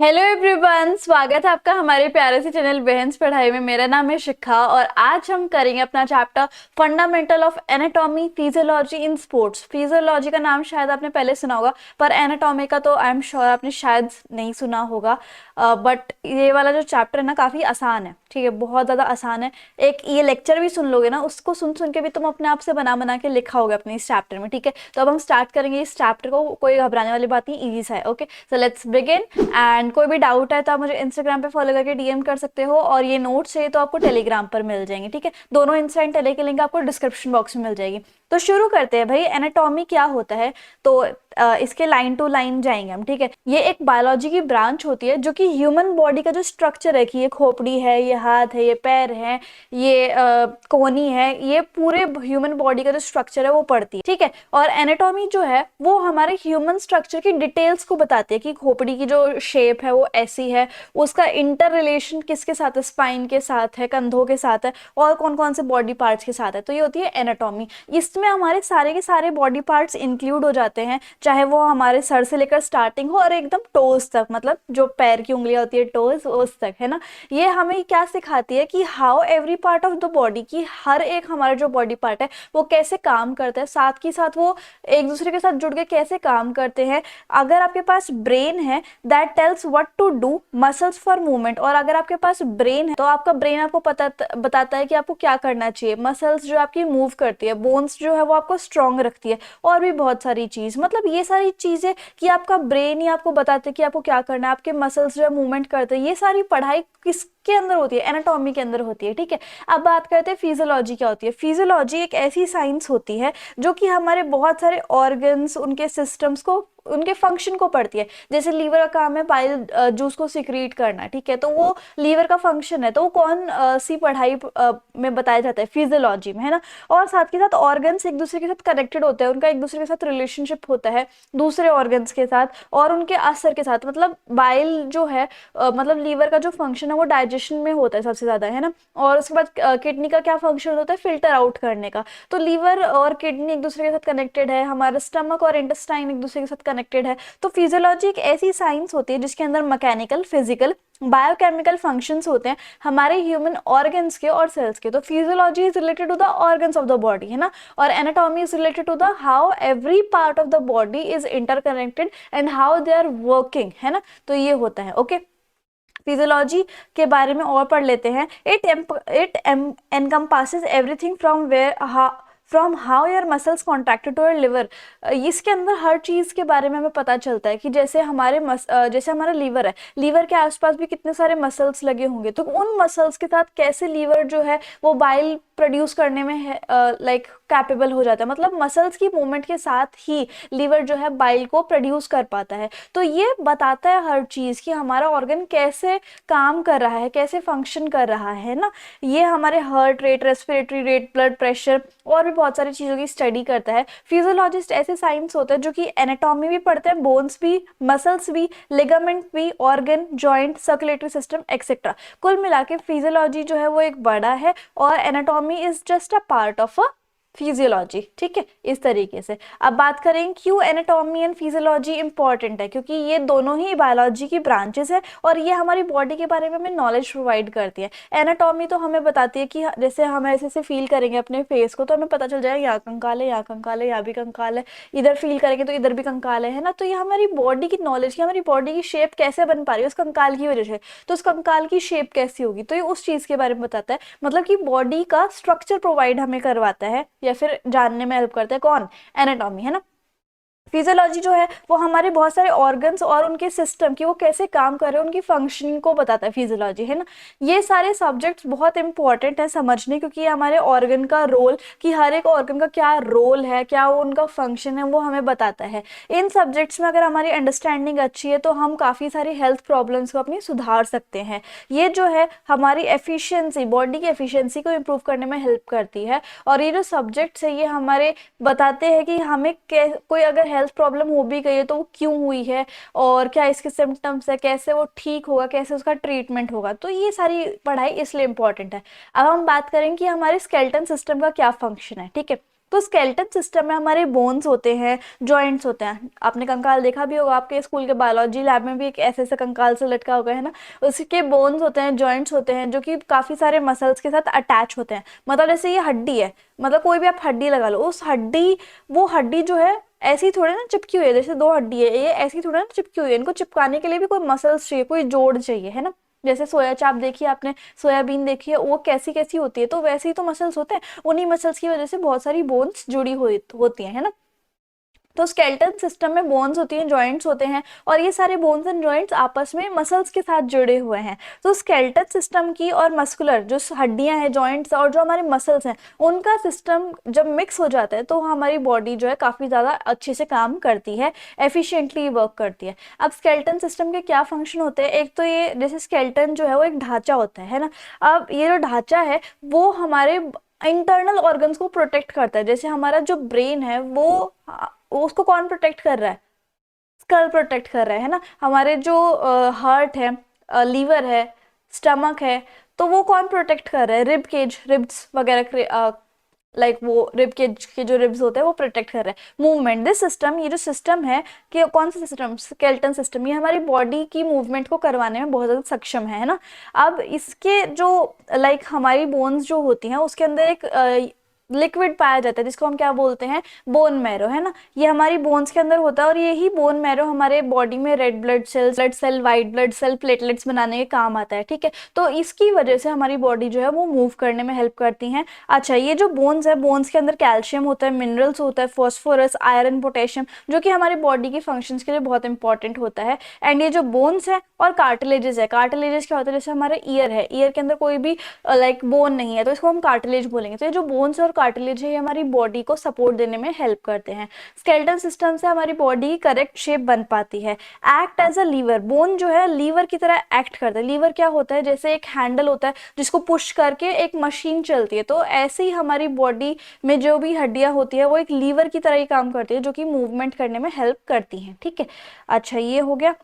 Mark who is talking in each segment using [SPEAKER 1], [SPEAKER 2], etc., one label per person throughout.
[SPEAKER 1] Hello everyone, स्वागत है आपका हमारे प्यारे से चैनल बहन्स पढ़ाई में। मेरा नाम है शिखा और आज हम करेंगे अपना chapter fundamental of anatomy physiology in sports. Physiology का नाम शायद आपने पहले सुना होगा, पर एनाटॉमी का तो आई एम श्योर आपने शायद नहीं सुना होगा। बट ये वाला जो चैप्टर है ना, काफ़ी आसान है। ठीक है, बहुत ज़्यादा आसान है। एक ये लेक्चर भी सुन लोगे ना, उसको सुन सुन के भी तुम अपने आप से बना बना के लिखा होगा अपने इस चैप्टर में। ठीक है, तो अब हम स्टार्ट करेंगे इस चैप्टर को। कोई घबराने वाली बात नहीं, ईजी सा है। Okay, so let's begin. And कोई भी डाउट है तो आप मुझे इंस्टाग्राम पे फॉलो करके डीएम कर सकते हो, और ये नोट्स चाहिए तो आपको टेलीग्राम पर मिल जाएंगे। ठीक है, दोनों इंस्टा एंड टेली की लिंक आपको डिस्क्रिप्शन बॉक्स में मिल जाएगी। तो शुरू करते हैं भाई, एनाटॉमी क्या होता है। तो इसके लाइन टू लाइन जाएंगे हम। ठीक है, ये एक बायोलॉजी की ब्रांच होती है जो कि ह्यूमन बॉडी का जो स्ट्रक्चर है कि ये खोपड़ी है, ये हाथ है, ये पैर है, ये कोहनी है, ये पूरे ह्यूमन बॉडी का जो स्ट्रक्चर है वो पढ़ती है। ठीक है, और एनाटॉमी जो है वो हमारे ह्यूमन स्ट्रक्चर की डिटेल्स को बताती है कि खोपड़ी की जो शेप है वो ऐसी है, उसका इंटर रिलेशन किसके साथ है, स्पाइन के साथ है, कंधों के साथ है, और कौन कौन से बॉडी पार्ट्स के साथ है। तो ये होती है एनाटॉमी। इसमें हमारे सारे के सारे बॉडी पार्ट्स इंक्लूड हो जाते हैं, चाहे वो हमारे सर से लेकर स्टार्टिंग हो और एकदम टोज तक, मतलब जो पैर की उंगलियां होती है टोज उस तक, है ना। ये हमें क्या सिखाती है कि how every part of the body, की हर एक हमारा जो बॉडी पार्ट है वो कैसे काम करता है, साथ के साथ वो एक दूसरे के साथ जुड़ के कैसे काम करते हैं। अगर आपके पास ब्रेन है, that tells what to do, muscles for movement. और अगर आपके पास ब्रेन है तो आपका ब्रेन आपको बताता है कि आपको क्या करना चाहिए। मसल्स जो आपकी मूव करती है, बोन्स जो है वो आपको स्ट्रांग रखती है, और भी बहुत सारी चीज। मतलब ये सारी चीजें कि आपका ब्रेन ही आपको बताते हैं कि आपको क्या करना है, आपके मसल्स जो है मूवमेंट करते हैं। ये सारी पढ़ाई किसके अंदर होती है? एनाटॉमी के अंदर होती है। ठीक है, अब बात करते हैं फिजियोलॉजी क्या होती है। फिजियोलॉजी एक ऐसी साइंस होती है जो कि हमारे बहुत सारे ऑर्गन्स, उनके सिस्टम्स को, उनके फंक्शन को पढ़ती है। जैसे लीवर का काम है बाइल जूस को सिक्रीट करना। ठीक है, तो वो लीवर का फंक्शन है, तो वो कौन सी पढ़ाई में बताया जाता है? फिजियोलॉजी में, है ना। और साथ के साथ ऑर्गन्स एक दूसरे के साथ कनेक्टेड होते हैं, उनका एक दूसरे के साथ रिलेशनशिप होता है दूसरे ऑर्गन्स के साथ और उनके असर के साथ। मतलब बाइल जो है, मतलब लीवर का जो फंक्शन है वो डाइजेशन में होता है सबसे ज्यादा, है ना। और उसके बाद किडनी का क्या फंक्शन होता है? फिल्टर आउट करने का। तो लीवर और किडनी एक दूसरे के साथ कनेक्टेड है, हमारा स्टमक और इंटेस्टाइन एक दूसरे के साथ कनेक्टेड है। तो फिजियोलॉजी एक ऐसी साइंस होती है जिसके अंदर मैकेनिकल, फिजिकल, बायोकेमिकल फंक्शंस होते हैं हमारे ह्यूमन ऑर्गन्स के और सेल्स के। तो physiology is related to the organs of the body, है ना। और anatomy is related to the how every part of the body is interconnected and how they are working, है ना। तो ये होता है। ओके, फिजियोलॉजी के बारे में और पढ़ लेते हैं। It encompasses everything from how your muscles contracted to your liver. इसके अंदर हर चीज के बारे में हमें पता चलता है कि जैसे जैसे हमारा लीवर है, लीवर के आसपास भी कितने सारे मसल्स लगे होंगे, तो उन मसल्स के साथ कैसे लीवर जो है वो बाइल प्रोड्यूस करने में है, लाइक कैपेबल हो जाता है। मतलब मसल्स की मूवमेंट के साथ ही लीवर जो है बाइल को प्रोड्यूस कर पाता है। तो ये बताता है हर चीज कि हमारा ऑर्गन कैसे काम कर रहा है, कैसे फंक्शन कर रहा है ना। ये हमारे heart rate, respiratory rate, blood pressure और भी बहुत सारी चीज़ों की स्टडी करता है। फिजियोलॉजिस्ट ऐसे साइंस होते हैं जो कि एनाटॉमी भी पढ़ते हैं, बोन्स भी, मसल्स भी, लिगामेंट भी, organ, joint, circulatory system etcetera. कुल मिला के फिजियोलॉजी जो है वो एक बड़ा है, और anatomy is just a part of a physiology. ठीक है, इस तरीके से। अब बात करें क्यों एनाटॉमी एंड फिजियोलॉजी इंपॉर्टेंट है, क्योंकि ये दोनों ही बायोलॉजी की ब्रांचेस है और ये हमारी बॉडी के बारे में हमें नॉलेज प्रोवाइड करती है। एनाटॉमी तो हमें बताती है कि जैसे हम ऐसे ऐसे फील करेंगे अपने फेस को तो हमें पता चल जाएगा यहाँ कंकाल है, यहाँ कंकाल है, यहाँ भी कंकाल है, इधर फील करेंगे तो इधर भी कंकाल है ना। तो ये हमारी बॉडी की नॉलेज की, हमारी बॉडी की शेप कैसे बन पा रही है उस कंकाल की वजह से, तो उस कंकाल की शेप कैसी होगी, तो ये उस चीज के बारे में बताता है। मतलब कि बॉडी का स्ट्रक्चर प्रोवाइड हमें करवाता है या फिर जानने में हेल्प करता है कौन? एनाटॉमी, है ना। फिजियोलॉजी जो है वो हमारे बहुत सारे ऑर्गन्स और उनके सिस्टम की वो कैसे काम कर रहे हैं, उनकी फंक्शनिंग को बताता है फिजियोलॉजी, है ना। ये सारे सब्जेक्ट्स बहुत इंपॉर्टेंट है समझने, क्योंकि ये हमारे ऑर्गन का रोल, कि हर एक ऑर्गन का क्या रोल है, क्या वो उनका फंक्शन है, वो हमें बताता है। इन सब्जेक्ट्स में अगर हमारी अंडरस्टैंडिंग अच्छी है तो हम काफ़ी सारी हेल्थ प्रॉब्लम्स को अपनी सुधार सकते हैं। ये जो है हमारी एफिशिएंसी, बॉडी की एफिशिएंसी को इम्प्रूव करने में हेल्प करती है। और ये जो सब्जेक्ट्स है ये हमारे बताते हैं कि हमें कोई अगर हेल्थ प्रॉब्लम हो भी गई है तो वो क्यों हुई है, और क्या इसके सिम्टम्स है, कैसे वो ठीक होगा, कैसे उसका ट्रीटमेंट होगा। तो ये सारी पढ़ाई इसलिए इंपॉर्टेंट है। अब हम बात करें कि हमारे स्केलेटन सिस्टम का क्या फंक्शन है। ठीक है, तो स्केलेटन सिस्टम में हमारे बोन्स होते हैं, जॉइंट्स होते हैं। आपने कंकाल देखा भी होगा, आपके स्कूल के बायोलॉजी लैब में भी एक ऐसे ऐसे कंकाल से लटका होगा, है ना। उसके बोन्स होते हैं, जॉइंट्स होते हैं, जो कि काफी सारे मसल्स के साथ अटैच होते हैं। मतलब जैसे ये हड्डी है, मतलब कोई भी आप हड्डी लगा लो, उस हड्डी, वो हड्डी जो है ऐसी थोड़ी ना चिपकी हुई है, जैसे दो हड्डी है, ये ऐसी थोड़ी ना चिपकी हुई है, इनको चिपकाने के लिए भी कोई मसल्स चाहिए, कोई जोड़ चाहिए, है ना। जैसे सोया चाप देखिए आपने, सोयाबीन देखी है, वो कैसी कैसी होती है, तो वैसे ही तो मसल्स होते हैं। उन्हीं मसल्स की वजह से बहुत सारी बोन्स जुड़ी हुई होती हैं, है ना। तो स्केलेटन सिस्टम में बोन्स होती हैं, जॉइंट्स होते हैं, और ये सारे बोन्स एंड जॉइंट्स आपस में मसल्स के साथ जुड़े हुए हैं। तो स्केलेटन सिस्टम की और मस्कुलर जो हड्डियां हैं, जॉइंट्स और जो हमारे मसल्स हैं, उनका सिस्टम जब मिक्स हो जाता है तो हमारी बॉडी जो है काफ़ी ज़्यादा अच्छे से काम करती है, एफिशिएंटली वर्क करती है। अब स्केलेटन सिस्टम के क्या फंक्शन होते हैं, एक तो ये जैसे स्केलेटन जो है वो एक ढांचा होता है ना। अब ये जो ढांचा है वो हमारे इंटरनल ऑर्गन्स को प्रोटेक्ट करता है। जैसे हमारा जो ब्रेन है वो उसको कौन प्रोटेक्ट कर रहा है, स्कल प्रोटेक्ट कर रहा है ना। हमारे जो हार्ट है, लीवर है, स्टमक है, तो वो कौन प्रोटेक्ट कर रहा है, रिब केज, रिब्स वगैरह, लाइक वो रिब केज के जो रिब्स होते हैं वो प्रोटेक्ट कर रहे हैं। मूवमेंट, दिस सिस्टम, ये जो सिस्टम है, कि कौन सा सिस्टम, स्केलेटन सिस्टम, ये हमारी बॉडी की मूवमेंट को करवाने में बहुत ज़्यादा सक्षम है ना। अब इसके जो लाइक हमारी बोन्स जो होती हैं उसके अंदर एक लिक्विड पाया जाता है जिसको हम क्या बोलते हैं, बोन मैरो, है ना। ये हमारी बोन्स के अंदर होता है, और यही बोन मैरो हमारे बॉडी में red blood cell, white blood cell, platelets बनाने के काम आता है, ठीक है। तो इसकी वजह से हमारी बॉडी जो है वो मूव करने में हेल्प करती हैं। अच्छा, ये जो बोन्स है, बोन्स के अंदर कैल्शियम होता है, मिनरल्स होता है, फॉस्फोरस, आयरन, पोटेशियम, जो कि हमारी बॉडी की फंक्शंस के लिए बहुत इंपॉर्टेंट होता है। एंड ये जो बोन्स है और कार्टिलेजेस है, कार्टिलेजेस क्या होता है, जैसे हमारा ईयर है, ईयर के अंदर कोई भी लाइक बोन नहीं है तो इसको हम कार्टिलेज बोलेंगे। तो ये जो बोन्स और कार्टिलेज है ये हमारी बॉडी को सपोर्ट देने में हेल्प करते हैं। स्केलेटन सिस्टम से हमारी बॉडी की करेक्ट शेप बन पाती है। Act as a lever, bone जो है लीवर की तरह एक्ट करता है। लीवर क्या होता है, जैसे एक हैंडल होता है जिसको पुश करके एक मशीन चलती है, तो ऐसे ही हमारी बॉडी में जो भी हड्डियां होती है वो एक लीवर की तरह ही काम करती है, जो कि मूवमेंट करने में हेल्प करती हैं, ठीक है। अच्छा, ये हो गया।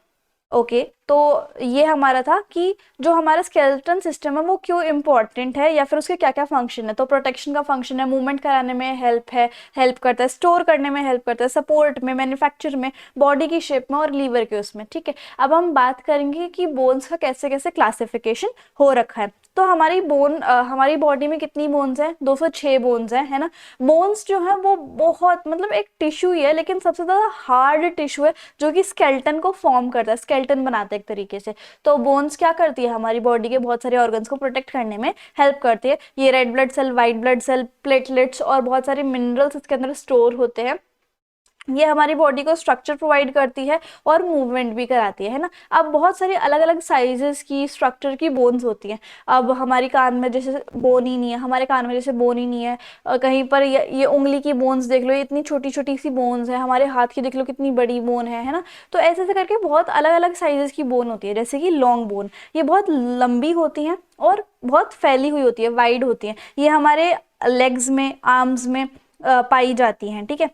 [SPEAKER 1] ओके, तो ये हमारा था कि जो हमारा स्केलेटन सिस्टम है वो क्यों इम्पोर्टेंट है, या फिर उसके क्या क्या फंक्शन है। तो प्रोटेक्शन का फंक्शन है, मूवमेंट कराने में हेल्प करता है, स्टोर करने में हेल्प करता है, सपोर्ट में, मैन्युफैक्चर में, बॉडी की शेप में और लीवर के उसमें, ठीक है। अब हम बात करेंगे कि बोन्स का कैसे कैसे क्लासिफिकेशन हो रखा है। तो हमारी बॉडी में कितनी बोन्स हैं, 206 बोन्स हैं, है ना। बोन्स जो है वो बहुत, मतलब एक टिश्यू ही है, लेकिन सबसे ज़्यादा हार्ड टिश्यू है जो कि स्केलेटन को फॉर्म करता है, स्केलेटन बनाता है एक तरीके से। तो बोन्स क्या करती है, हमारी बॉडी के बहुत सारे ऑर्गन्स को प्रोटेक्ट करने में हेल्प करती है। ये red blood cell, white blood cell, platelets और बहुत सारे मिनरल्स इसके अंदर स्टोर होते हैं। ये हमारी बॉडी को स्ट्रक्चर प्रोवाइड करती है और मूवमेंट भी कराती है ना। अब बहुत सारी अलग अलग साइजेस की, स्ट्रक्चर की बोन्स होती हैं। अब हमारी कान में जैसे बोन ही नहीं है, हमारे कान में जैसे बोन ही नहीं है, कहीं पर ये उंगली की बोन्स देख लो, ये इतनी छोटी छोटी सी बोन्स है, हमारे हाथ की देख लो कितनी बड़ी बोन है ना। तो ऐसे ऐसे करके बहुत अलग अलग साइजेस की बोन होती है। जैसे कि लॉन्ग बोन, ये बहुत लंबी होती हैं और बहुत फैली हुई होती है, वाइड होती हैं। ये हमारे लेग्स में, आर्म्स में पाई जाती हैं, ठीक है,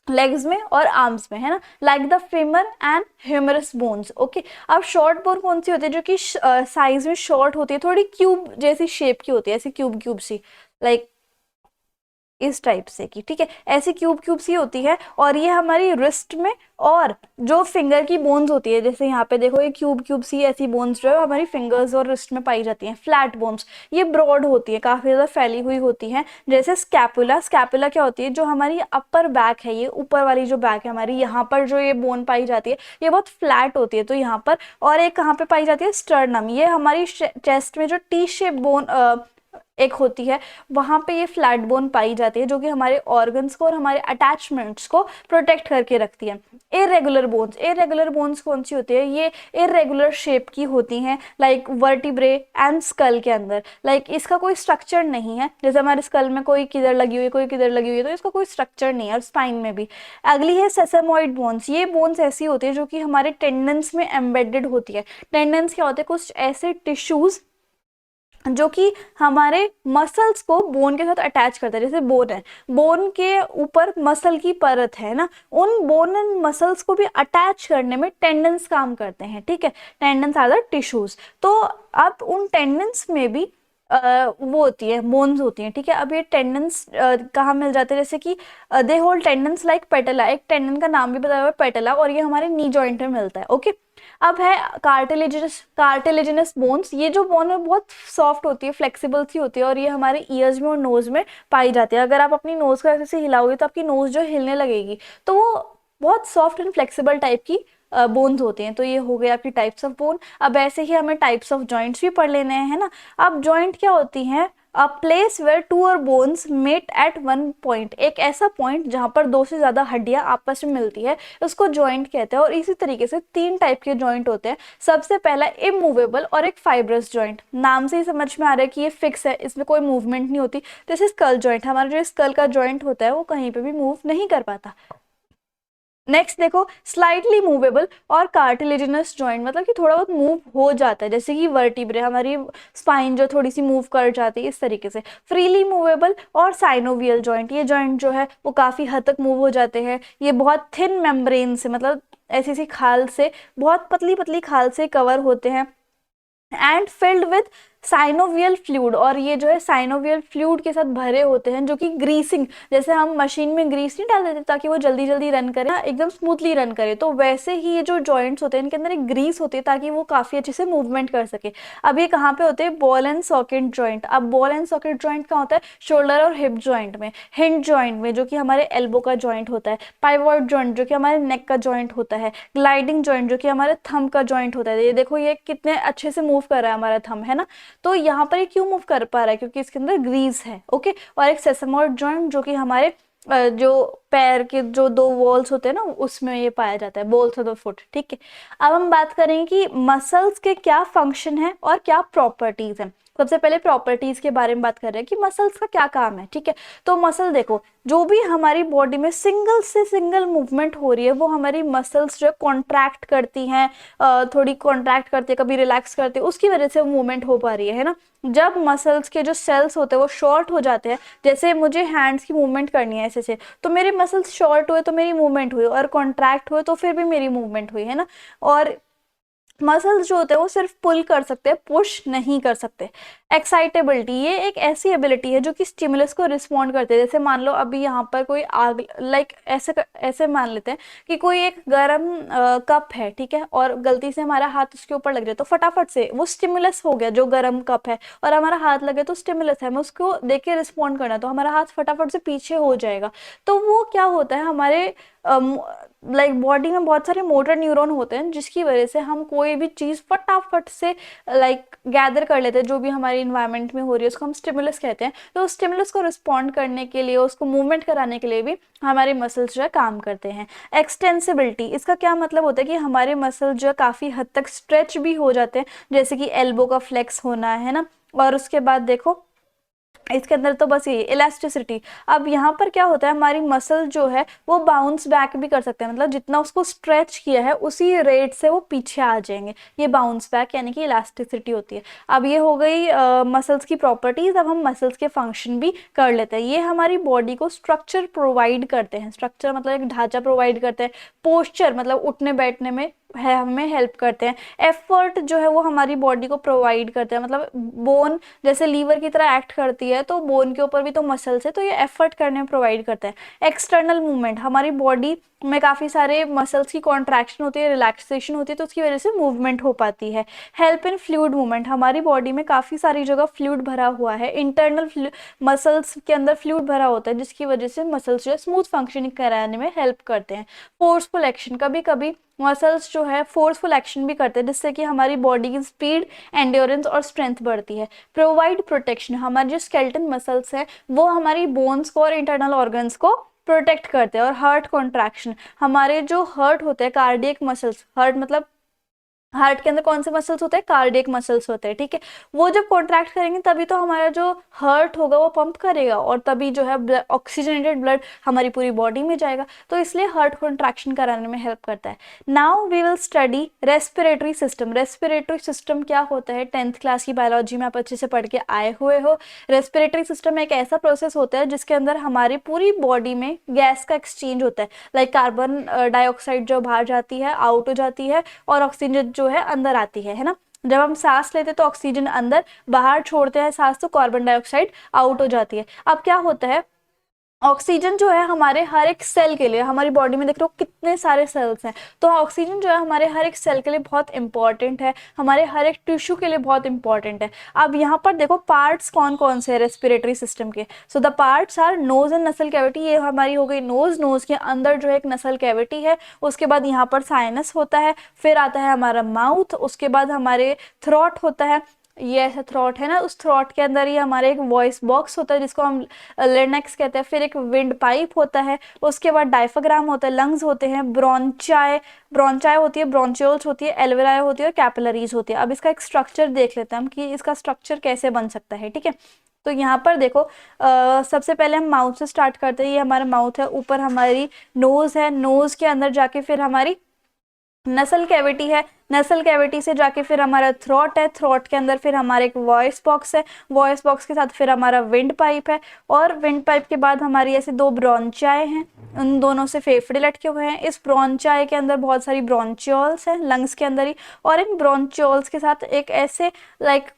[SPEAKER 1] लेग्स में और आर्म्स में, है ना, like the femur and humerus bones. Okay, अब शॉर्ट बोन कौन सी होती है, जो कि साइज में शॉर्ट होती है, थोड़ी क्यूब जैसी शेप की होती है, ऐसी क्यूब क्यूब सी, लाइक इस टाइप से की, ठीक है, ऐसी क्यूब क्यूब सी होती है। और ये हमारी रिस्ट में, और जो फिंगर की बोन्स होती है, जैसे यहाँ पे देखो, ये क्यूब क्यूब सी ऐसी बोन्स जो है हमारी फिंगर्स और रिस्ट में पाई जाती हैं। फ्लैट बोन्स, ये ब्रॉड होती है, काफी ज्यादा फैली हुई होती हैं। जैसे स्कैपुला, स्कैपुला क्या होती है, जो हमारी अपर बैक है, ये ऊपर वाली जो बैक है हमारी, यहाँ पर जो ये बोन पाई जाती है ये बहुत फ्लैट होती है, तो यहाँ पर। और एक कहाँ पे पाई जाती है, स्टर्नम, ये हमारी चेस्ट में जो टी शेप बोन एक होती है, वहां पे ये फ्लैट बोन पाई जाती है, जो कि हमारे ऑर्गन्स को और हमारे अटैचमेंट्स को प्रोटेक्ट करके रखती है। इरेगुलर बोन्स कौन सी होती है, ये इरेगुलर शेप की होती हैं, लाइक वर्टिब्रे एंड स्कल के अंदर। लाइक इसका कोई स्ट्रक्चर नहीं है, जैसे हमारे स्कल में कोई किधर लगी हुई है, कोई किधर लगी हुई है, तो इसका कोई स्ट्रक्चर नहीं है। और स्पाइन में भी अगली है सेसेमोइड बोन्स। ये बोन्स ऐसी होती है जो कि हमारे टेंडन्स में एम्बेडेड होती है। टेंडन्स क्या होते हैं, कुछ ऐसे टिश्यूज जो कि हमारे मसल्स को बोन के साथ अटैच करता है। जैसे बोन है, बोन के ऊपर मसल की परत है ना, उन बोन एंड मसल्स को भी अटैच करने में टेंडन्स काम करते हैं, ठीक है। Tendons are the tissues. तो अब उन टेंडन्स में भी वो होती है, बोन्स होती हैं, ठीक है। अब ये टेंडन्स कहाँ मिल जाते हैं, जैसे कि दे होल्ड टेंडन्स लाइक पेटला, एक टेंडन का नाम भी बताया हुआ है पेटला, और ये हमारे नी जॉइंट में मिलता है, ओके। अब है कार्टिलेजिनस बोन्स, ये जो बोन है बहुत सॉफ्ट होती है, फ्लेक्सिबल सी होती है, और ये हमारे ईयर्स में और नोज में पाई जाती है। अगर आप अपनी नोज को ऐसे से हिलाओगे तो आपकी नोज जो हिलने लगेगी, तो वो बहुत सॉफ्ट एंड फ्लेक्सिबल टाइप की बोन्स होते हैं। तो ये हो गए आपकी टाइप्स ऑफ बोन। अब ऐसे ही हमें टाइप्स ऑफ जॉइंट्स भी पढ़ लेने हैं, है ना। अब जॉइंट क्या होती हैं, अ प्लेस वेयर टू और bones met at one point, एक ऐसा पॉइंट जहां पर दो से ज्यादा हड्डियां आपस में मिलती है, उसको जॉइंट कहते हैं। और इसी तरीके से तीन टाइप के जॉइंट होते हैं। सबसे पहला इमूवेबल और एक फाइब्रस जॉइंट, नाम से ही समझ में आ रहा है कि ये फिक्स है, इसमें कोई मूवमेंट नहीं होती। जैसे स्कल जॉइंट, हमारा जो स्कल का जॉइंट होता है वो कहीं पे भी मूव नहीं कर पाता। नेक्स्ट देखो, स्लाइटली मूवेबल और कार्टिलेजिनस जॉइंट, मतलब कि थोड़ा बहुत मूव हो जाता है, जैसे कि वर्टिब्रे, हमारी स्पाइन जो थोड़ी सी मूव कर जाती है, इस तरीके से। फ्रीली मूवेबल और साइनोवियल जॉइंट, ये जॉइंट जो है वो काफी हद तक मूव हो जाते हैं। ये बहुत थिन मेम्ब्रेन से, मतलब ऐसी सी खाल से, बहुत पतली पतली खाल से कवर होते हैं। And filled with synovial fluid, और ये जो है साइनोवियल फ्लूइड के साथ भरे होते हैं, जो कि ग्रीसिंग, जैसे हम मशीन में ग्रीस नहीं डाल देते ताकि वो जल्दी जल्दी रन करे, एकदम स्मूथली रन करे, तो वैसे ही ये जो जॉइंट्स होते हैं इनके अंदर एक ग्रीस होती है ताकि वो काफी अच्छे से मूवमेंट कर सके। अब ये कहाँ पे होते हैं, बॉल एंड सॉकेट जॉइंट। अब बॉल एंड सॉकेट जॉइंट कहाँ होता है, शोल्डर और हिप जॉइंट में, हिंड जॉइंट में जो कि हमारे एल्बो का जॉइंट होता है, पाइवोट जॉइंट जो कि हमारे नेक का जॉइंट होता है, ग्लाइडिंग जॉइंट जो कि हमारे थंब का जॉइंट होता है। ये देखो ये कितने अच्छे से मूव कर रहा है हमारा थंब, है ना। तो यहाँ पर ये क्यों मूव कर पा रहा है, क्योंकि इसके अंदर ग्रीस है, ओके। और एक सेसमोइड जॉइंट जो कि हमारे जो पैर के जो दो वॉल्स होते हैं ना, उसमें ये पाया जाता है, बोल्स ऑफ द फुट, ठीक है। अब हम बात करेंगे कि मसल्स के क्या फंक्शन है और क्या प्रॉपर्टीज हैं। सबसे पहले प्रॉपर्टीज के बारे में बात कर रहे हैं कि मसल्स का क्या काम है, ठीक है। तो मसल देखो, जो भी हमारी बॉडी में सिंगल से सिंगल मूवमेंट हो रही है वो हमारी मसल्स जो कॉन्ट्रैक्ट करती हैं, थोड़ी कॉन्ट्रैक्ट करती है, कभी रिलैक्स करती है, उसकी वजह से वो मूवमेंट हो पा रही है ना। जब मसल्स के जो सेल्स होते हैं वो शॉर्ट हो जाते हैं, जैसे मुझे हैंड्स की मूवमेंट करनी है ऐसे से, तो मेरे मसल्स शॉर्ट हुए तो मेरी मूवमेंट हुई, और कॉन्ट्रैक्ट हुए तो फिर भी मेरी मूवमेंट हुई, है ना। और मसल्स जो होते हैं वो सिर्फ पुल कर सकते हैं, पुश नहीं कर सकते। एक्साइटेबिलिटी, ये एक ऐसी एबिलिटी है जो कि स्टिमुलस को रिस्पॉन्ड करते हैं। जैसे मान लो अभी यहाँ पर कोई आग, लाइक ऐसे मान लेते हैं कि कोई एक गर्म कप है, ठीक है, और गलती से हमारा हाथ उसके ऊपर लग जाए, तो फटाफट से वो स्टिमुलस हो गया, जो गर्म कप है, और हमारा हाथ लगे तो स्टिमुलस है, हमें उसको देख के रिस्पॉन्ड करना, तो हमारा हाथ फटाफट से पीछे हो जाएगा। तो वो क्या होता है, हमारे लाइक बॉडी में बहुत सारे मोटर न्यूरॉन होते हैं, जिसकी वजह से हम कोई भी चीज़ फटाफट से लाइक गैदर कर लेते हैं, जो भी हमारे इन्वायरमेंट में हो रही है उसको हम स्टिमुलस कहते हैं। तो उस स्टिमुलस को रिस्पॉन्ड करने के लिए, उसको मूवमेंट कराने के लिए भी हमारे मसल्स जो है काम करते हैं। एक्सटेंसिबिलिटी, इसका क्या मतलब होता है कि हमारे मसल जो है काफ़ी हद तक स्ट्रेच भी हो जाते हैं, जैसे कि एल्बो का फ्लेक्स होना, है ना। और उसके बाद देखो इसके अंदर तो बस ये इलास्टिसिटी। अब यहाँ पर क्या होता है, हमारी मसल जो है वो बाउंस बैक भी कर सकते हैं, मतलब जितना उसको स्ट्रेच किया है उसी रेट से वो पीछे आ जाएंगे, ये बाउंस बैक यानी कि इलास्टिसिटी होती है। अब ये हो गई मसल्स की प्रॉपर्टीज। अब हम मसल्स के फंक्शन भी कर लेते हैं। ये हमारी बॉडी को स्ट्रक्चर प्रोवाइड करते हैं, स्ट्रक्चर मतलब एक ढांचा प्रोवाइड करते हैं, पोस्चर मतलब उठने बैठने में है हमें हेल्प करते हैं, एफर्ट जो है वो हमारी बॉडी को प्रोवाइड करते हैं, मतलब बोन जैसे लीवर की तरह एक्ट करती है, तो बोन के ऊपर भी तो मसल्स है, तो ये एफर्ट करने में प्रोवाइड करता है। एक्सटर्नल मूवमेंट, हमारी बॉडी में काफ़ी सारे मसल्स की कॉन्ट्रैक्शन होती है, रिलैक्सेशन होती है, तो उसकी वजह से मूवमेंट हो पाती है। हेल्प इन फ्लूइड मूवमेंट, हमारी बॉडी में काफ़ी सारी जगह फ्लूइड भरा हुआ है, इंटरनल मसल्स के अंदर फ्लूइड भरा होता है, जिसकी वजह से मसल्स जो है स्मूथ फंक्शनिंग कराने में हेल्प करते हैं। फोर्सफुल एक्शन, कभी कभी मसल्स जो है फोर्सफुल एक्शन भी करते हैं, जिससे कि हमारी बॉडी की स्पीड, एंड्योरेंस और स्ट्रेंथ बढ़ती है। प्रोवाइड प्रोटेक्शन, हमारे जो स्केलेटन मसल्स हैं वो हमारी बोन्स को और इंटरनल ऑर्गन्स को प्रोटेक्ट करते हैं। और हार्ट कॉन्ट्रैक्शन, हमारे जो हर्ट होते हैं, कार्डियक मसल्स, हर्ट मतलब हार्ट के अंदर कौन से मसल्स होते हैं, कार्डियक मसल्स होते हैं, ठीक है। वो जब कॉन्ट्रैक्ट करेंगे तभी तो हमारा जो हार्ट होगा वो पंप करेगा, और तभी जो है ऑक्सीजनेटेड ब्लड हमारी पूरी बॉडी में जाएगा, तो इसलिए हार्ट कॉन्ट्रैक्शन कराने में हेल्प करता है। Now we will study respiratory system. Respiratory system क्या होता है, 10th क्लास की बायोलॉजी में आप अच्छे से पढ़ के आए हुए हो। रेस्पिरेटरी सिस्टम एक ऐसा प्रोसेस होता है जिसके अंदर हमारी पूरी बॉडी में गैस का एक्सचेंज होता है, लाइक कार्बन डाइऑक्साइड जो बाहर जाती है, आउट हो जाती है, और ऑक्सीजन जो है अंदर आती है ना। जब हम सांस लेते हैं तो ऑक्सीजन अंदर, बाहर छोड़ते हैं सांस तो कार्बन डाइऑक्साइड आउट हो जाती है। अब क्या होता है, ऑक्सीजन जो है हमारे हर एक सेल के लिए, हमारी बॉडी में देख रहे हो कितने सारे सेल्स हैं, तो ऑक्सीजन जो है हमारे हर एक सेल के लिए बहुत इंपॉर्टेंट है, हमारे हर एक टिश्यू के लिए बहुत इंपॉर्टेंट है। अब यहाँ पर देखो पार्ट्स कौन कौन से हैं रेस्पिरेटरी सिस्टम के। So the parts are knows and नसल कैविटी, ये हमारी हो गई नोज, नोज के अंदर जो है एक नसल कैविटी है, उसके बाद यहाँ पर साइनस होता है, फिर आता है हमारा माउथ, उसके बाद हमारे थ्रोट होता है, ये ऐसा थ्रोट है ना, उस थ्रोट के अंदर ही हमारे एक वॉइस बॉक्स होता है जिसको हम लेनेक्स कहते हैं, फिर एक विंड पाइप होता है, उसके बाद डायफ्राम होता है, लंग्स होते हैं, ब्रोंचाई ब्रोंचाई होती है, ब्रोंचियोल्स होती है, एल्वेलाई होती है और कैपिलरीज होती है। अब इसका एक स्ट्रक्चर देख लेते हैं हम कि इसका स्ट्रक्चर कैसे बन सकता है, ठीक है। तो यहाँ पर देखो सबसे पहले हम माउथ से स्टार्ट करते हैं, ये हमारा माउथ है, ऊपर हमारी नोज है, नोज के अंदर जाके फिर हमारी नसल कैविटी है, नसल कैविटी से जाके फिर हमारा थ्रोट है, थ्रोट के अंदर फिर हमारा एक वॉइस बॉक्स है, वॉइस बॉक्स के साथ फिर हमारा विंड पाइप है, और विंड पाइप के बाद हमारी ऐसे दो ब्रोंचाई हैं, उन दोनों से फेफड़े लटके हुए हैं, इस ब्रोंचाई के अंदर बहुत सारी ब्रोंचियोल्स हैं लंग्स के अंदर ही, और इन ब्रोंचियोल्स के साथ एक ऐसे लाइक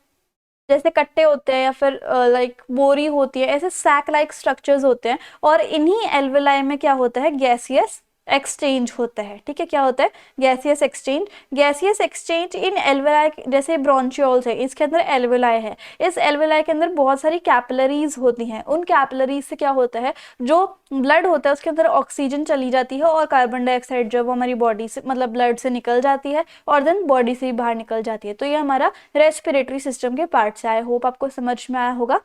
[SPEAKER 1] जैसे कट्टे होते हैं या फिर लाइक बोरी होती है, ऐसे सैक लाइक स्ट्रक्चर्स होते हैं, और इन्हीं एल्वेलाई में क्या होता है, गैसियस एक्सचेंज होता है, ठीक है। क्या होता है, गैसियस एक्सचेंज, गैसियस एक्सचेंज इन एल्वेलाई, जैसे ब्रोंचियोल्स है इसके अंदर एल्वेलाई है, इस एल्वेलाई के अंदर बहुत सारी कैपिलरीज होती हैं, उन कैपिलरीज से क्या होता है, जो ब्लड होता है उसके अंदर ऑक्सीजन चली जाती है, और कार्बन डाइऑक्साइड जब हमारी बॉडी से मतलब ब्लड से निकल जाती है और देन बॉडी से भी बाहर निकल जाती है। तो ये हमारा रेस्पिरेटरी सिस्टम के पार्ट्स है। आई होप आपको समझ में आया होगा।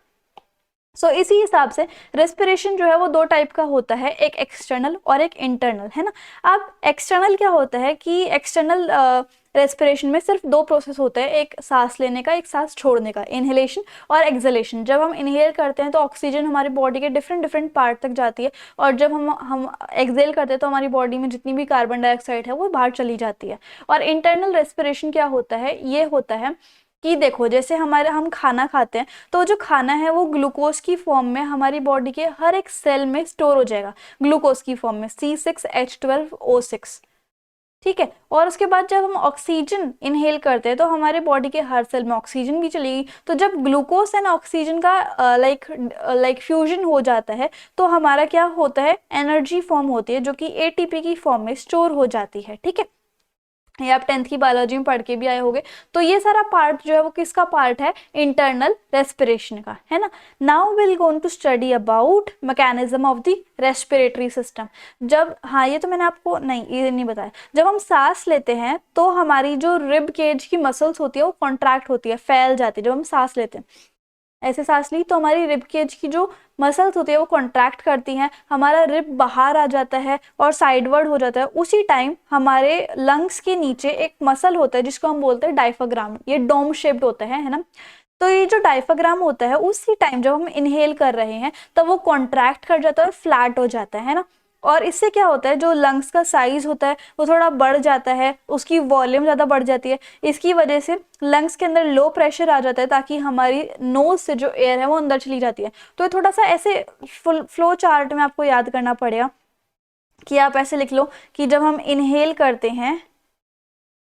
[SPEAKER 1] इसी हिसाब से रेस्पिरेशन जो है वो दो टाइप का होता है, एक एक्सटर्नल और एक इंटरनल, है ना। अब एक्सटर्नल क्या होता है कि एक्सटर्नल रेस्पिरेशन में सिर्फ दो प्रोसेस होते हैं, एक सांस लेने का, एक सांस छोड़ने का, इनहेलेशन और एक्सहेलेशन। जब हम इनहेल करते हैं तो ऑक्सीजन हमारी बॉडी के डिफरेंट डिफरेंट पार्ट तक जाती है, और जब हम एक्सहेल करते हैं तो हमारी बॉडी में जितनी भी कार्बन डाइऑक्साइड है वो बाहर चली जाती है। और इंटरनल रेस्पिरेशन क्या होता है, ये होता है कि देखो जैसे हम खाना खाते हैं तो जो खाना है वो ग्लूकोज की फॉर्म में हमारी बॉडी के हर एक सेल में स्टोर हो जाएगा, ग्लूकोज की फॉर्म में C6H12O6, ठीक है। और उसके बाद जब हम ऑक्सीजन इनहेल करते हैं तो हमारे बॉडी के हर सेल में ऑक्सीजन भी चलेगी, तो जब ग्लूकोज एंड ऑक्सीजन का लाइक फ्यूजन हो जाता है तो हमारा क्या होता है, एनर्जी फॉर्म होती है जो कि ATP की फॉर्म में स्टोर हो जाती है, ठीक है। ये आप 10th की बायोलॉजी में पढ़ के भी आए होंगे। तो ये सारा पार्ट जो है वो किसका पार्ट है, इंटरनल रेस्पिरेशन का, है ना। Now will going to study about mechanism of the respiratory system. जब, हाँ ये तो मैंने आपको नहीं, ये नहीं बताया, जब हम सांस लेते हैं तो हमारी जो रिब केज की मसल्स होती है वो कॉन्ट्रैक्ट होती है, फैल जाती है। जब हम सांस लेते हैं ऐसे सांस ली तो हमारी रिब केज की जो मसल्स होती है वो कॉन्ट्रैक्ट करती हैं, हमारा रिब बाहर आ जाता है और साइडवर्ड हो जाता है। उसी टाइम हमारे लंग्स के नीचे एक मसल होता है जिसको हम बोलते हैं डायफ्राम, ये डोम शेप्ड होता है ना। तो ये जो डायफ्राम होता है उसी टाइम जब हम इनहेल कर रहे हैं तब वो कॉन्ट्रैक्ट कर जाता है और फ्लैट हो जाता है ना। और इससे क्या होता है, जो लंग्स का साइज होता है वो थोड़ा बढ़ जाता है, उसकी वॉल्यूम ज़्यादा बढ़ जाती है। इसकी वजह से लंग्स के अंदर लो प्रेशर आ जाता है ताकि हमारी नोज से जो एयर है वो अंदर चली जाती है। तो ये थोड़ा सा ऐसे फ्लो चार्ट में आपको याद करना पड़ेगा कि आप ऐसे लिख लो कि जब हम इनहेल करते हैं,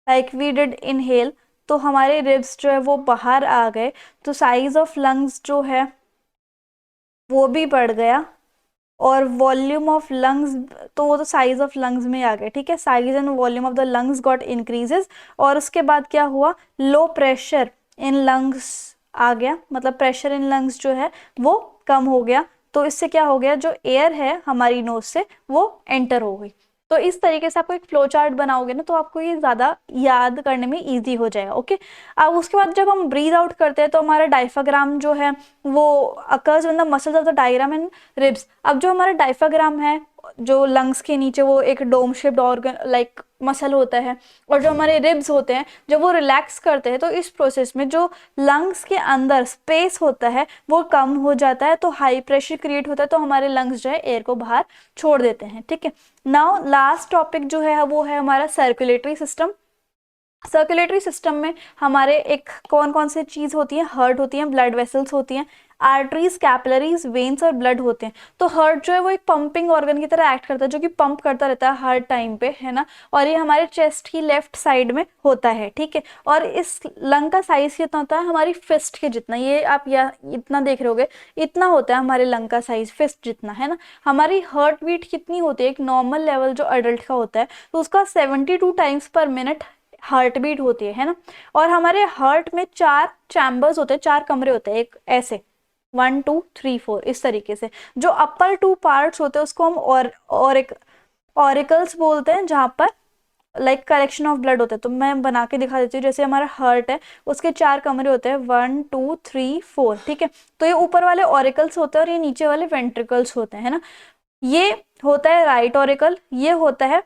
[SPEAKER 1] लाइक वी डिड इनहेल, तो हमारे रिब्स जो है वो बाहर आ गए, तो साइज ऑफ लंग्स जो है वो भी बढ़ गया, और वॉल्यूम ऑफ लंग्स, तो वो तो साइज ऑफ लंग्स में आ गए, ठीक है। Size and volume of the lungs got increases, और उसके बाद क्या हुआ, लो प्रेशर इन लंग्स आ गया, मतलब प्रेशर इन लंग्स जो है वो कम हो गया। तो इससे क्या हो गया, जो एयर है हमारी नोज से वो एंटर हो गई। तो इस तरीके से आपको एक फ्लो चार्ट बनाओगे ना तो आपको ये ज़्यादा याद करने में ईजी हो जाएगा, ओके। अब उसके बाद जब हम ब्रीद आउट करते हैं तो हमारा डायफ्राम जो है वो occurs in the muscles of the diagram and ribs. अब जो हमारा डायफ्राम है जो लंग्स के नीचे वो एक dome shaped organ like muscle होता है, और जो हमारे रिब्स होते हैं जब वो रिलैक्स करते हैं तो इस प्रोसेस में जो लंग्स के अंदर स्पेस होता है वो कम हो जाता है, तो हाई प्रेशर क्रिएट होता है, तो हमारे लंग्स जो है एयर को बाहर छोड़ देते हैं, ठीक है। नाउ लास्ट टॉपिक जो है वो है हमारा सर्कुलेटरी सिस्टम। सर्कुलेटरी सिस्टम में हमारे एक कौन कौन सी चीज़ होती है, हार्ट होती है, ब्लड वेसल्स होती हैं, आर्टरीज, कैपिलरीज, वेन्स और ब्लड होते हैं। तो हार्ट जो है वो एक पंपिंग ऑर्गन की तरह एक्ट करता है, जो कि पंप करता रहता है हर टाइम पे, है ना। और ये हमारे चेस्ट की लेफ्ट साइड में होता है, ठीक है। और इस लंग का साइज कितना होता है, हमारी फिस्ट के जितना, ये आप या इतना देख रहे होगे, इतना होता है हमारे लंग का साइज, फिस्ट जितना, है ना। हमारी हार्ट बीट कितनी होती है, एक नॉर्मल लेवल जो अडल्ट का होता है तो उसका 72 टाइम्स पर मिनट हार्ट बीट होती है ना। और हमारे हार्ट में 4 चैम्बर्स होते हैं, 4 कमरे होते हैं, एक ऐसे 1 2 3 4 इस तरीके से। जो अपर 2 पार्ट्स होते हैं उसको हम और एक ऑरिकल्स बोलते हैं, जहाँ पर लाइक कलेक्शन ऑफ ब्लड होता है। तो मैं बना के दिखा देती हूँ, जैसे हमारा हार्ट है उसके 4 कमरे होते हैं, 1 2 3 4, ठीक है। तो ये ऊपर वाले ऑरिकल्स होते हैं और ये नीचे वाले वेंट्रिकल्स होते हैं, है ना। ये होता है राइट ऑरिकल, ये होता है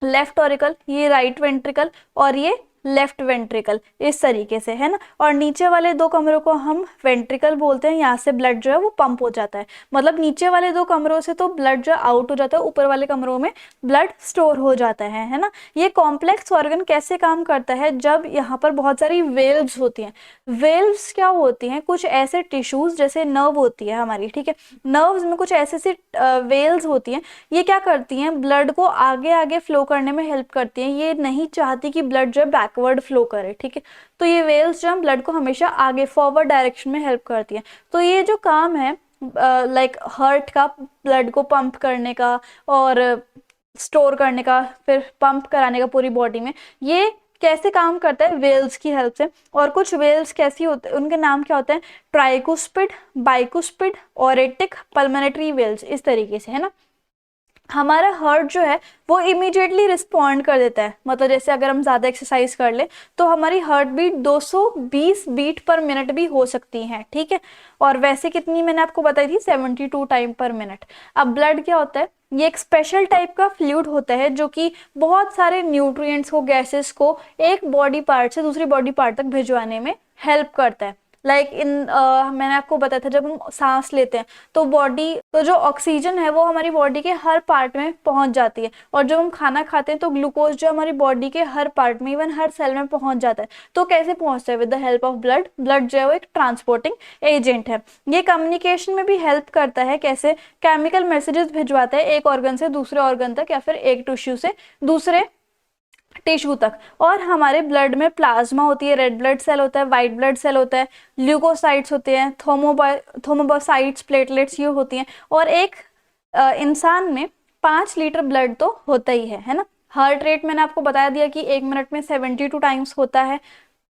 [SPEAKER 1] लेफ्ट ऑरिकल, ये राइट वेंट्रिकल और ये लेफ्ट वेंट्रिकल, इस तरीके से, है ना। और नीचे वाले 2 कमरों को हम वेंट्रिकल बोलते हैं, यहाँ से ब्लड जो है वो पंप हो जाता है। मतलब नीचे वाले 2 कमरों से तो ब्लड जो आउट हो जाता है, ऊपर वाले कमरों में ब्लड स्टोर हो जाता है ना। ये कॉम्प्लेक्स ऑर्गन कैसे काम करता है, जब यहाँ पर बहुत सारी वेल्व्स होती हैं। वेल्व्स क्या होती हैं, कुछ ऐसे टिश्यूज, जैसे नर्व होती है हमारी, ठीक है। नर्व्स में कुछ ऐसे ऐसी वेल्स होती हैं, ये क्या करती हैं, ब्लड को आगे आगे फ्लो करने में हेल्प करती हैं। ये नहीं चाहती कि ब्लड जो है बैकवर्ड फ्लो करे, ठीक है। तो ये वेल्स जो है ब्लड को हमेशा आगे फॉरवर्ड डायरेक्शन में हेल्प करती हैं। तो ये जो काम है लाइक हार्ट का, ब्लड को पंप करने का और स्टोर करने का, फिर पंप कराने का पूरी बॉडी में, ये कैसे काम करता है, वेल्स की हेल्प से। और कुछ वेल्स कैसी होते हैं, उनके नाम क्या होते हैं, ट्राइकुस्पिड, बाइकुस्पिड, ऑरेटिक, पल्मोनेटरी वेल्स, इस तरीके से, है ना। हमारा हार्ट जो है वो इमीडिएटली रिस्पॉन्ड कर देता है। मतलब जैसे अगर हम ज़्यादा एक्सरसाइज कर ले तो हमारी heart beat 220 beat per minute भी हो सकती है, ठीक है। और वैसे कितनी मैंने आपको बताई थी, 72 टाइम पर मिनट। अब ब्लड क्या होता है, ये एक स्पेशल टाइप का फ्लूइड होता है जो कि बहुत सारे न्यूट्रिएंट्स को, गैसेस को एक बॉडी पार्ट से दूसरी बॉडी पार्ट तक भिजवाने में हेल्प करता है। लाइक मैंने आपको बताया था, जब हम सांस लेते हैं तो बॉडी, तो जो ऑक्सीजन है वो हमारी बॉडी के हर पार्ट में पहुंच जाती है। और जब हम खाना खाते हैं तो ग्लूकोज जो हमारी बॉडी के हर पार्ट में, इवन हर सेल में पहुंच जाता है। तो कैसे पहुंचता है, with the help of blood. Blood जो है वो एक ट्रांसपोर्टिंग एजेंट है। ये कम्युनिकेशन में भी हेल्प करता है, कैसे, केमिकल मैसेजेस भिजवाता है एक ऑर्गन से दूसरे ऑर्गन तक, या फिर एक टिश्यू से दूसरे टिश्यू तक। और हमारे ब्लड में प्लाज्मा होती है, रेड ब्लड सेल होता है, वाइट ब्लड सेल होता है, ल्यूकोसाइट्स होते हैं, थोमोबोसाइट्स, प्लेटलेट्स, ये होती हैं। और एक इंसान में 5 लीटर ब्लड तो होता ही है ना। हार्ट रेट मैंने आपको बता दिया कि 1 मिनट में 72 टाइम्स होता है,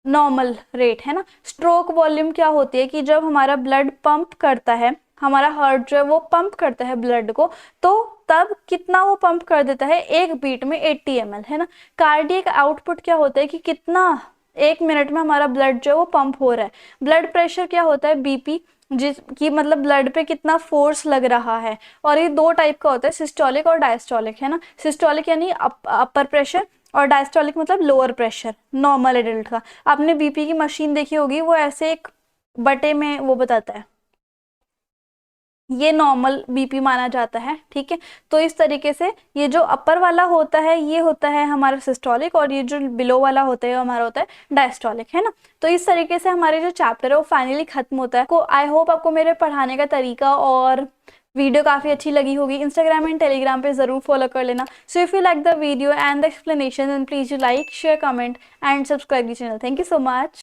[SPEAKER 1] नॉर्मल रेट, है ना। स्ट्रोक वॉल्यूम क्या होती है, कि जब हमारा ब्लड पंप करता है, हमारा हार्ट जो है वो पंप करता है ब्लड को, तो तब कितना वो पंप कर देता है, एक बीट में 80 ml, है ना। कार्डियक आउटपुट क्या होता है, कि कितना 1 मिनट में हमारा ब्लड जो है वो पंप हो रहा है। ब्लड प्रेशर क्या होता है, बीपी, जिसकी मतलब ब्लड पे कितना फोर्स लग रहा है। और ये 2 टाइप का होता है, सिस्टोलिक और डायस्टोलिक, है ना। सिस्टोलिक यानी अपर प्रेशर, और डायस्टोलिक मतलब लोअर प्रेशर नॉर्मल एडल्ट का। आपने बीपी की मशीन देखी होगी, वो ऐसे एक बटे में वो बताता है, ये नॉर्मल बीपी माना जाता है, ठीक है। तो इस तरीके से ये जो अपर वाला होता है ये होता है हमारा सिस्टोलिक, और ये जो बिलो वाला होता है हमारा होता है डायस्टोलिक, है ना। तो इस तरीके से हमारे जो चैप्टर है वो फाइनली खत्म होता है। को आई होप आपको मेरे पढ़ाने का तरीका और वीडियो काफ़ी अच्छी लगी होगी। इंस्टाग्राम एंड टेलीग्राम पे ज़रूर फॉलो कर लेना। So if you like the video and the explanation, then please you like, share, comment and subscribe the channel. Thank you so much.